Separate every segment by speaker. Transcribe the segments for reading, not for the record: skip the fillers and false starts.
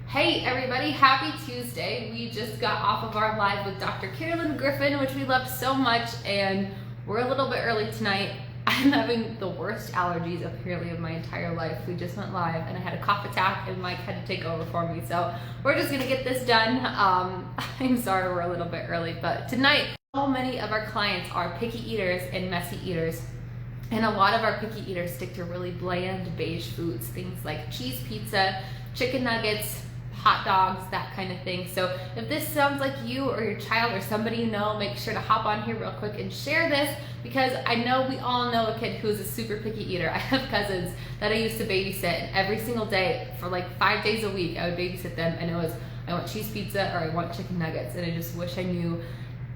Speaker 1: Hey everybody, happy Tuesday. We just got off of our live with Dr. Carolyn Griffin, which we loved so much, and we're a little bit early tonight. I'm having the worst allergies apparently of my entire life. We just went live and I had a cough attack and Mike had to take over for me. So we're just gonna get this done. I'm sorry we're a little bit early, but tonight, so many of our clients are picky eaters and messy eaters. And a lot of our picky eaters stick to really bland beige foods, things like cheese pizza, chicken nuggets, hot dogs, that kind of thing. So if this sounds like you or your child or somebody you know, make sure to hop on here real quick and share this, because I know we all know a kid who's a super picky eater. I have cousins that I used to babysit, and every single day for like 5 days a week I would babysit them, and it was, I want cheese pizza or I want chicken nuggets, and I just wish I knew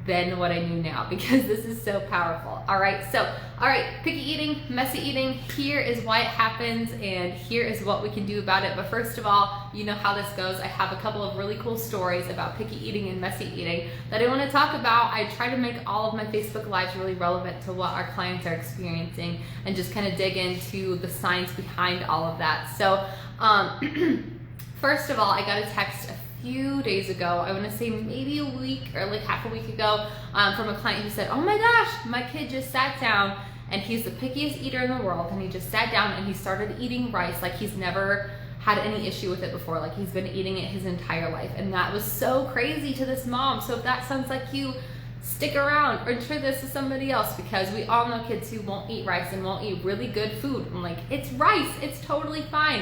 Speaker 1: then what I knew now, because this is so powerful. All right, picky eating, messy eating, here is why it happens and here is what we can do about it. But first of all, you know how this goes. I have a couple of really cool stories about picky eating and messy eating that I want to talk about. I try to make all of my Facebook Lives really relevant to what our clients are experiencing and just kind of dig into the science behind all of that. So first of all, I got a text few days ago, I want to say maybe a week or like half a week ago, from a client who said, oh my gosh, my kid just sat down, and he's the pickiest eater in the world, and he just sat down and he started eating rice like he's never had any issue with it before, like he's been eating it his entire life. And that was so crazy to this mom. So if that sounds like you, stick around or share this to somebody else, because we all know kids who won't eat rice and won't eat really good food. I'm like, it's rice, it's totally fine.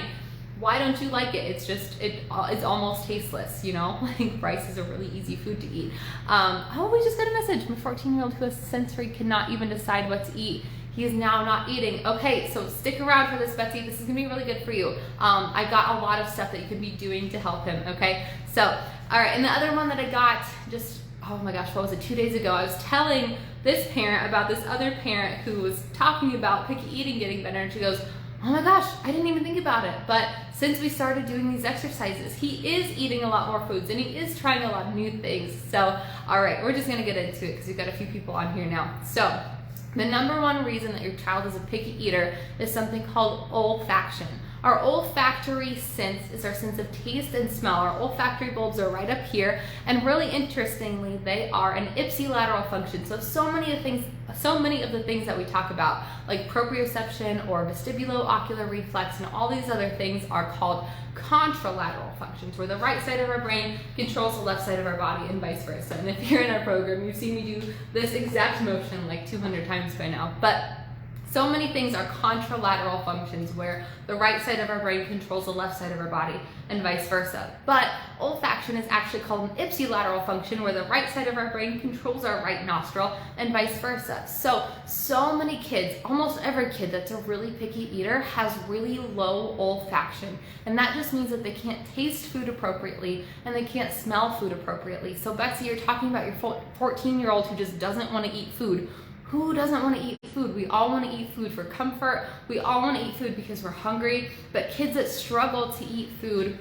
Speaker 1: Why don't you like it? It's just, it's almost tasteless, you know? Like rice is a really easy food to eat. We just got a message from a 14-year-old who has sensory, cannot even decide what to eat. He is now not eating. Okay, so stick around for this, Betsy. This is gonna be really good for you. I got a lot of stuff that you can be doing to help him, okay? So, all right, and the other one that I got just, oh my gosh, what was it, 2 days ago, I was telling this parent about this other parent who was talking about picky eating getting better, and she goes, oh my gosh, I didn't even think about it. But since we started doing these exercises, he is eating a lot more foods and he is trying a lot of new things. So, all right, we're just gonna get into it because we've got a few people on here now. So, the number one reason that your child is a picky eater is something called olfaction. Our olfactory sense is our sense of taste and smell. Our olfactory bulbs are right up here, and really interestingly, they are an ipsilateral function. So many of the things that we talk about, like proprioception or vestibulo-ocular reflex and all these other things, are called contralateral functions, where the right side of our brain controls the left side of our body and vice versa. And if you're in our program, you've seen me do this exact motion like 200 times by now. But so many things are contralateral functions, where the right side of our brain controls the left side of our body and vice versa. But olfaction is actually called an ipsilateral function, where the right side of our brain controls our right nostril and vice versa. So many kids, almost every kid that's a really picky eater has really low olfaction. And that just means that they can't taste food appropriately and they can't smell food appropriately. So Betsy, you're talking about your 14-year-old who just doesn't want to eat food. Who doesn't want to eat food? We all want to eat food for comfort. We all want to eat food because we're hungry. But kids that struggle to eat food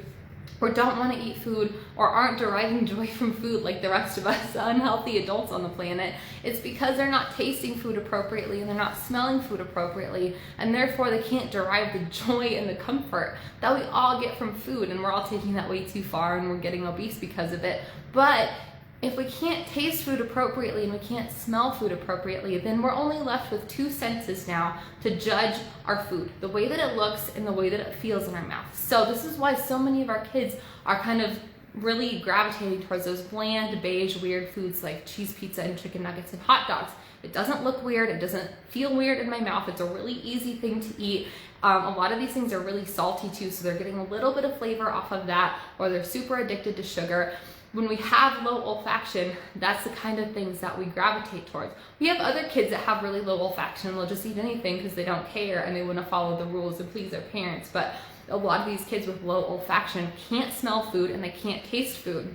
Speaker 1: or don't want to eat food or aren't deriving joy from food like the rest of us unhealthy adults on the planet, it's because they're not tasting food appropriately and they're not smelling food appropriately, and therefore they can't derive the joy and the comfort that we all get from food. And we're all taking that way too far and we're getting obese because of it. But if we can't taste food appropriately and we can't smell food appropriately, then we're only left with two senses now to judge our food: the way that it looks and the way that it feels in our mouth. So this is why so many of our kids are kind of really gravitating towards those bland, beige, weird foods like cheese pizza and chicken nuggets and hot dogs. It doesn't look weird, it doesn't feel weird in my mouth, it's a really easy thing to eat. A lot of these things are really salty too, so they're getting a little bit of flavor off of that, or they're super addicted to sugar. When we have low olfaction, that's the kind of things that we gravitate towards. We have other kids that have really low olfaction and they'll just eat anything because they don't care and they want to follow the rules and please their parents. But a lot of these kids with low olfaction can't smell food and they can't taste food.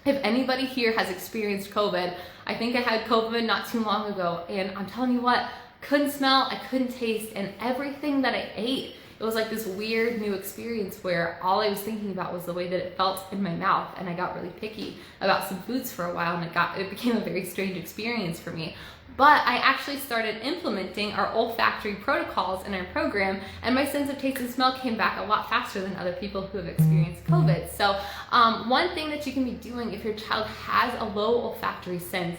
Speaker 1: If anybody here has experienced COVID, I think I had COVID not too long ago, and I'm telling you what, couldn't smell, I couldn't taste, and everything that I ate, it was like this weird new experience where all I was thinking about was the way that it felt in my mouth, and I got really picky about some foods for a while, and it became a very strange experience for me. But I actually started implementing our olfactory protocols in our program, and my sense of taste and smell came back a lot faster than other people who have experienced COVID. So one thing that you can be doing if your child has a low olfactory sense,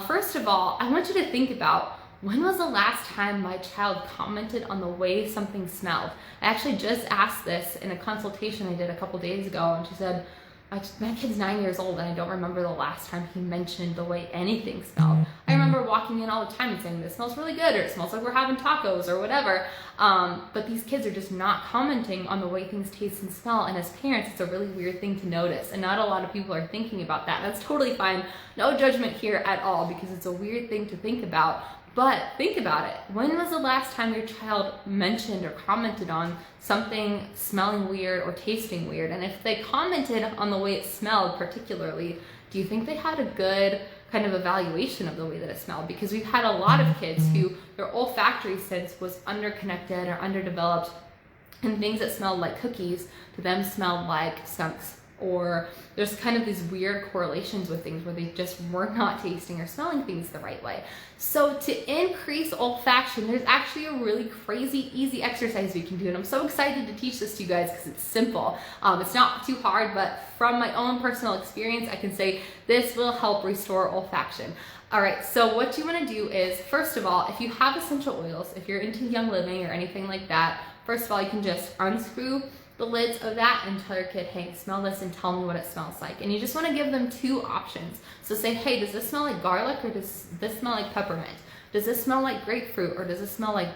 Speaker 1: first of all, I want you to think about, when was the last time my child commented on the way something smelled? I actually just asked this in a consultation I did a couple days ago, and she said, my kid's 9 years old and I don't remember the last time he mentioned the way anything smelled. I remember walking in all the time and saying, this smells really good, or it smells like we're having tacos, or whatever. But these kids are just not commenting on the way things taste and smell, and as parents, it's a really weird thing to notice, and not a lot of people are thinking about that. That's totally fine. No judgment here at all, because it's a weird thing to think about. But think about it. When was the last time your child mentioned or commented on something smelling weird or tasting weird? And if they commented on the way it smelled particularly, do you think they had a good kind of evaluation of the way that it smelled? Because we've had a lot of kids who their olfactory sense was underconnected or underdeveloped, and things that smelled like cookies to them smelled like skunks. Or there's kind of these weird correlations with things where they just were not tasting or smelling things the right way. So to increase olfaction, there's actually a really crazy easy exercise we can do, and I'm so excited to teach this to you guys because it's simple. It's not too hard, but from my own personal experience, I can say this will help restore olfaction. All right, so what you want to do is, first of all, if you have essential oils, if you're into Young Living or anything like that, first of all, you can just unscrew the lids of that and tell your kid, hey, smell this and tell me what it smells like. And you just want to give them two options. So say, hey, does this smell like garlic, or does this smell like peppermint? Does this smell like grapefruit, or does this smell like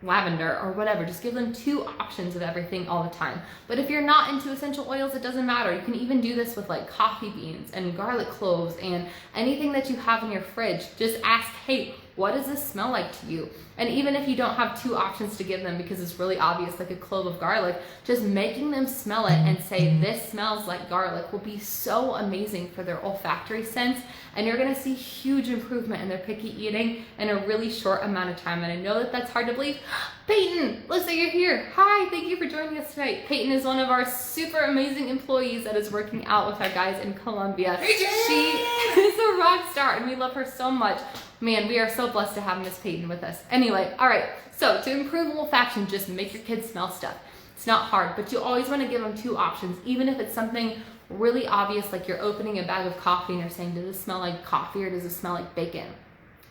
Speaker 1: lavender, or whatever? Just give them two options of everything all the time. But if you're not into essential oils, it doesn't matter. You can even do this with like coffee beans and garlic cloves and anything that you have in your fridge. Just ask, hey, what does this smell like to you? And even if you don't have two options to give them because it's really obvious, like a clove of garlic, just making them smell it and say, this smells like garlic, will be so amazing for their olfactory sense. And you're gonna see huge improvement in their picky eating in a really short amount of time. And I know that that's hard to believe. Peyton, looks like you're here. Hi, thank you for joining us tonight. Peyton is one of our super amazing employees that is working out with our guys in Colombia. She is a rock star and we love her so much. Man, we are so blessed to have Miss Peyton with us. Anyway, all right, so to improve olfaction, just make your kids smell stuff. It's not hard, but you always want to give them two options, even if it's something really obvious, like you're opening a bag of coffee and you're saying, does this smell like coffee or does it smell like bacon?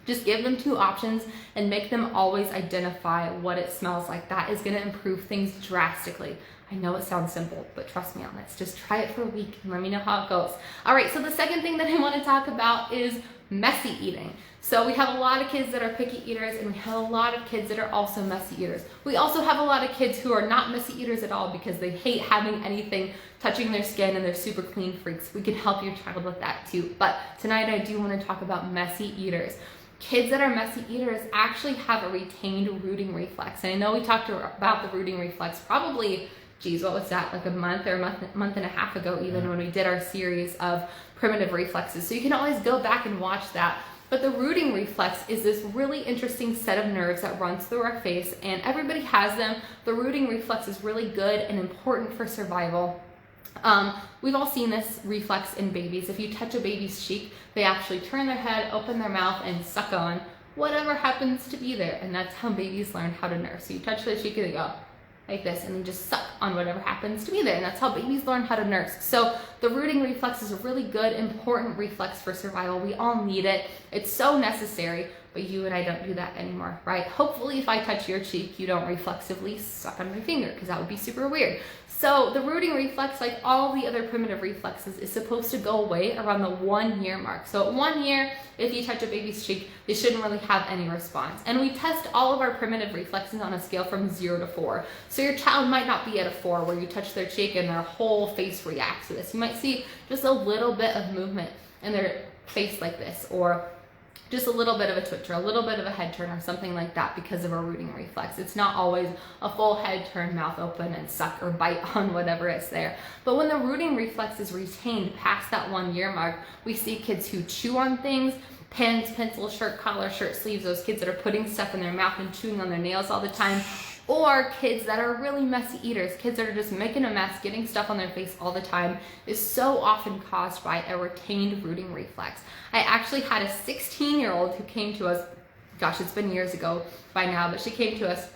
Speaker 1: Just give them two options and make them always identify what it smells like. That is going to improve things drastically. I know it sounds simple, but trust me on this. Just try it for a week and let me know how it goes. All right, so the second thing that I want to talk about is messy eating. So we have a lot of kids that are picky eaters, and we have a lot of kids that are also messy eaters. We also have a lot of kids who are not messy eaters at all because they hate having anything touching their skin and they're super clean freaks. We can help your child with that too. But tonight I do want to talk about messy eaters. Kids that are messy eaters actually have a retained rooting reflex. And I know we talked about the rooting reflex probably, geez, what was that, like a month or a month and a half ago even, when we did our series of primitive reflexes. So you can always go back and watch that. But the rooting reflex is this really interesting set of nerves that runs through our face, and everybody has them. The rooting reflex is really good and important for survival. We've all seen this reflex in babies. If you touch a baby's cheek, they actually turn their head, open their mouth, and suck on whatever happens to be there. And that's how babies learn how to nurse. So you touch their cheek and they go like this, and then just suck on whatever happens to be there. And that's how babies learn how to nurse. So the rooting reflex is a really good, important reflex for survival. We all need it. It's so necessary, but you and I don't do that anymore, right? Hopefully if I touch your cheek, you don't reflexively suck on my finger, because that would be super weird. So the rooting reflex, like all the other primitive reflexes, is supposed to go away around the 1 year mark. So at 1 year, if you touch a baby's cheek, they shouldn't really have any response. And we test all of our primitive reflexes on a scale from 0 to 4. So your child might not be at a 4 where you touch their cheek and their whole face reacts to this. You might see just a little bit of movement in their face like this, or just a little bit of a twitch or a little bit of a head turn or something like that because of a rooting reflex. It's not always a full head turn, mouth open, and suck or bite on whatever is there. But when the rooting reflex is retained past that 1 year mark, we see kids who chew on things, pens, pencils, shirt collar, shirt sleeves, those kids that are putting stuff in their mouth and chewing on their nails all the time, Or kids that are really messy eaters, kids that are just making a mess, getting stuff on their face all the time, is so often caused by a retained rooting reflex. I actually had a 16-year-old who came to us, gosh, it's been years ago by now, but she came to us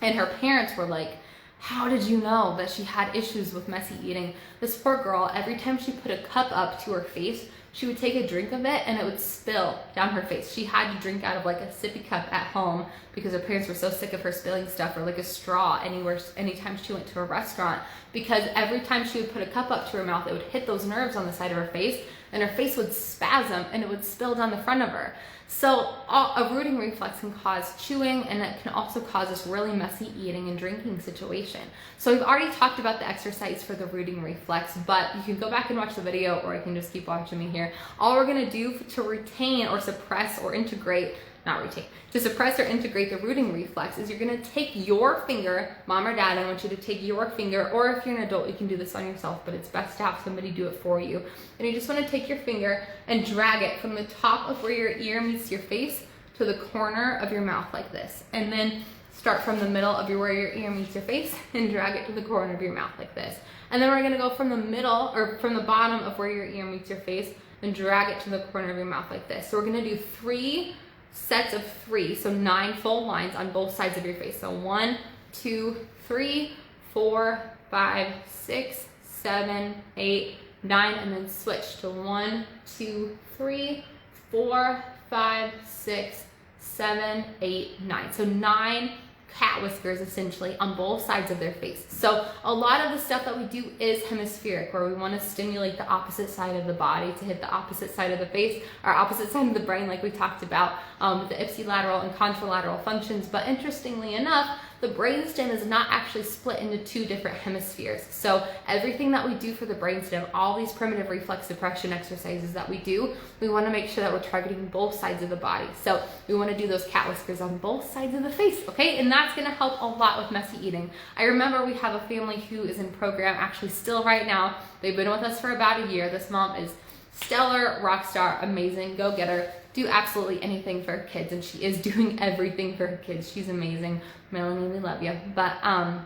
Speaker 1: and her parents were like, how did you know that she had issues with messy eating? This poor girl, every time she put a cup up to her face, she would take a drink of it and it would spill down her face. She had to drink out of like a sippy cup at home because her parents were so sick of her spilling stuff, or like a straw anytime she went to a restaurant, because every time she would put a cup up to her mouth, it would hit those nerves on the side of her face and her face would spasm and it would spill down the front of her. So a rooting reflex can cause chewing, and it can also cause this really messy eating and drinking situation. So we've already talked about the exercise for the rooting reflex, but you can go back and watch the video, or you can just keep watching me here. All we're gonna do to retain or suppress or integrate, to suppress or integrate the rooting reflex is you're gonna take your finger, mom or dad, I want you to take your finger, or if you're an adult, you can do this on yourself, but it's best to have somebody do it for you. And you just wanna take your finger and drag it from the top of where your ear meets your face to the corner of your mouth like this. And then start from the middle of where your ear meets your face and drag it to the corner of your mouth like this. And then we're gonna go from the middle, or from the bottom of where your ear meets your face, and drag it to the corner of your mouth like this. So we're gonna do 3 sets of 3, so 9 full lines on both sides of your face. So 1, 2, 3, 4, 5, 6, 7, 8, 9, and then switch to 1, 2, 3, 4, 5, 6, 7, 8, 9. So 9 cat whiskers essentially on both sides of their face. So a lot of the stuff that we do is hemispheric, where we want to stimulate the opposite side of the body to hit the opposite side of the face, or opposite side of the brain, like we talked about with the ipsilateral and contralateral functions. But interestingly enough, the brainstem is not actually split into 2 different hemispheres. So everything that we do for the brainstem, all these primitive reflex suppression exercises that we do, we want to make sure that we're targeting both sides of the body. So we want to do those cat whiskers on both sides of the face, okay? And that's going to help a lot with messy eating. I remember we have a family who is in program, actually still right now. They've been with us for about a year. This mom is stellar, rock star, amazing, go get her. Do absolutely anything for her kids, and she is doing everything for her kids. She's amazing. Melanie, we love you. But I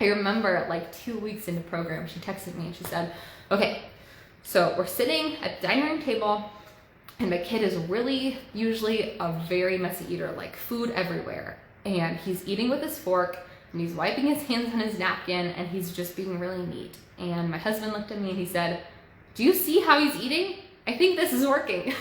Speaker 1: remember like 2 weeks into program, she texted me and she said, okay, so we're sitting at the dining room table, and my kid is really usually a very messy eater, like food everywhere. And he's eating with his fork, and he's wiping his hands on his napkin, and he's just being really neat. And my husband looked at me and he said, do you see how he's eating? I think this is working.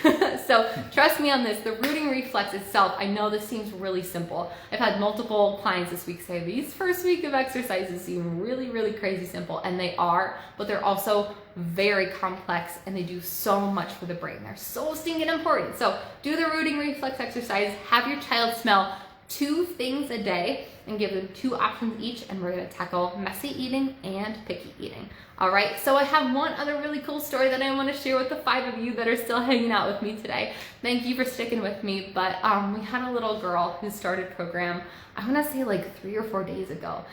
Speaker 1: So trust me on this, the rooting reflex itself, I know this seems really simple. I've had multiple clients this week say these first week of exercises seem really, really crazy simple, and they are, but they're also very complex, and they do so much for the brain. They're so stinking important. So do the rooting reflex exercise, have your child smell 2 things a day, and give them 2 options each, and we're gonna tackle messy eating and picky eating. All right, so I have one other really cool story that I wanna share with the 5 of you that are still hanging out with me today. Thank you for sticking with me, but we had a little girl who started program, I wanna say like 3 or 4 days ago.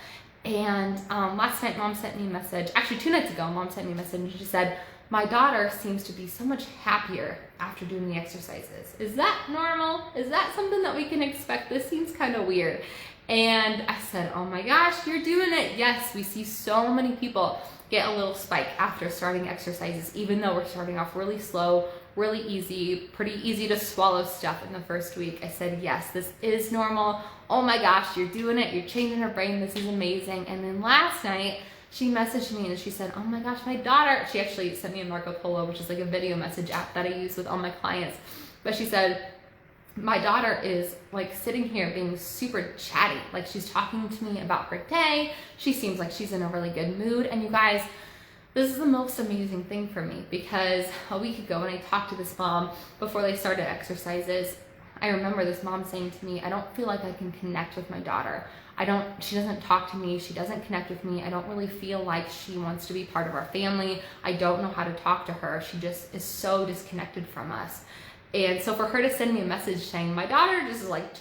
Speaker 1: And last night, mom sent me a message, actually 2 nights ago, mom sent me a message, and she said, my daughter seems to be so much happier after doing the exercises. Is that normal? Is that something that we can expect? This seems kind of weird. And I said, oh my gosh, you're doing it. Yes, we see so many people get a little spike after starting exercises, even though we're starting off really slow, really easy, pretty easy to swallow stuff in the first week. I said, yes, this is normal. Oh my gosh, you're doing it. You're changing her brain. This is amazing. And then last night, she messaged me and she said, oh my gosh, my daughter, she actually sent me a Marco Polo, which is like a video message app that I use with all my clients. But she said, my daughter is like sitting here being super chatty. Like she's talking to me about her day. She seems like she's in a really good mood. And you guys, this is the most amazing thing for me, because a week ago when I talked to this mom before they started exercises, I remember this mom saying to me, I don't feel like I can connect with my daughter. She doesn't talk to me. She doesn't connect with me. I don't really feel like she wants to be part of our family. I don't know how to talk to her. She just is so disconnected from us. And so for her to send me a message saying, my daughter just is like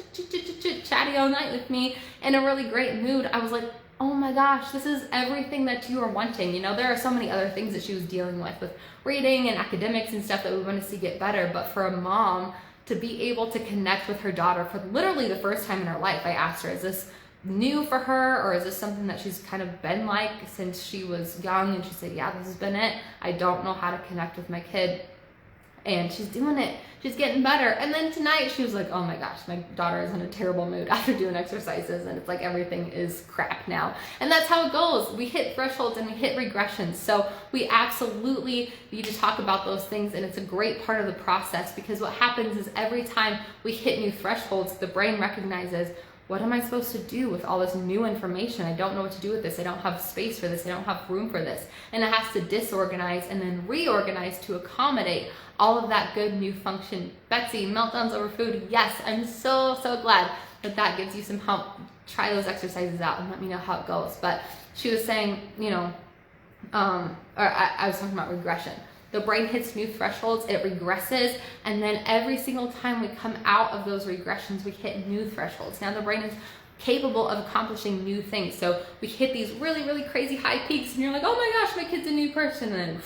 Speaker 1: chatty all night with me in a really great mood, I was like, oh my gosh, this is everything that you are wanting. You know, there are so many other things that she was dealing with reading and academics and stuff that we want to see get better. But for a mom to be able to connect with her daughter for literally the first time in her life, I asked her, is this new for her, or is this something that she's kind of been like since she was young and she said, yeah, this has been it. I don't know how to connect with my kid. And she's doing it. She's getting better. And then tonight she was like, oh my gosh, my daughter is in a terrible mood after doing exercises, and it's like everything is crap now. And that's how it goes. We hit thresholds and we hit regressions. So we absolutely need to talk about those things, and it's a great part of the process, because what happens is every time we hit new thresholds, the brain recognizes, what am I supposed to do with all this new information? I don't know what to do with this. I don't have space for this. I don't have room for this. And it has to disorganize and then reorganize to accommodate all of that good new function. Betsy, meltdowns over food. Yes, I'm so glad that that gives you some help. Try those exercises out and let me know how it goes. But she was saying, you know, I was talking about regression. The brain hits new thresholds, it regresses, and then every single time we come out of those regressions, we hit new thresholds. Now the brain is capable of accomplishing new things. So we hit these really crazy high peaks, and you're like, oh my gosh, my kid's a new person, and then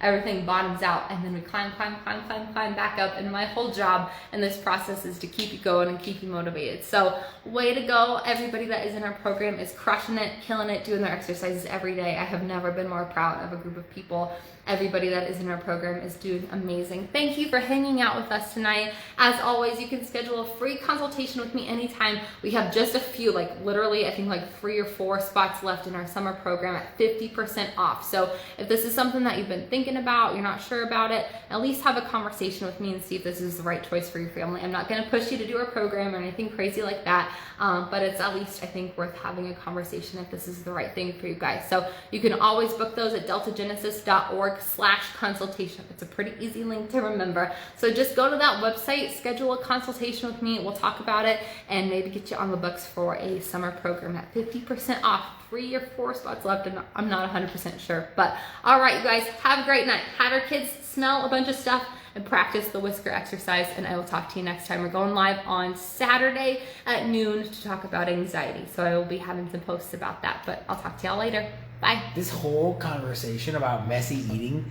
Speaker 1: everything bottoms out, and then we climb back up. And my whole job in this process is to keep you going and keep you motivated. So way to go. Everybody that is in our program is crushing it, killing it, doing their exercises every day. I have never been more proud of a group of people. Everybody that is in our program is doing amazing. Thank you for hanging out with us tonight. As always, you can schedule a free consultation with me anytime. We have just a few, like literally, I think like 3 or 4 spots left in our summer program at 50% off. So if this is something that you've been thinking about, you're not sure about it, at least have a conversation with me and see if this is the right choice for your family. I'm not going to push you to do a program or anything crazy like that, but it's at least, I think, worth having a conversation if this is the right thing for you guys. So you can always book those at deltagenesis.org/consultation. It's a pretty easy link to remember. So just go to that website, schedule a consultation with me. We'll talk about it and maybe get you on the books for a summer program at 50% off. 3 or 4 spots left, and I'm not 100% sure. But all right, you guys, have a great night. Have your kids smell a bunch of stuff and practice the whisker exercise, and I will talk to you next time. We're going live on Saturday at noon to talk about anxiety, so I will be having some posts about that, but I'll talk to y'all later. Bye.
Speaker 2: This whole conversation about messy eating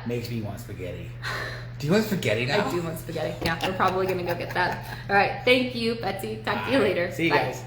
Speaker 2: makes me want spaghetti. Do you want spaghetti now?
Speaker 1: I do want spaghetti. Yeah, we're probably going to go get that. All right, thank you, Betsy. Talk to you later.
Speaker 2: See you guys.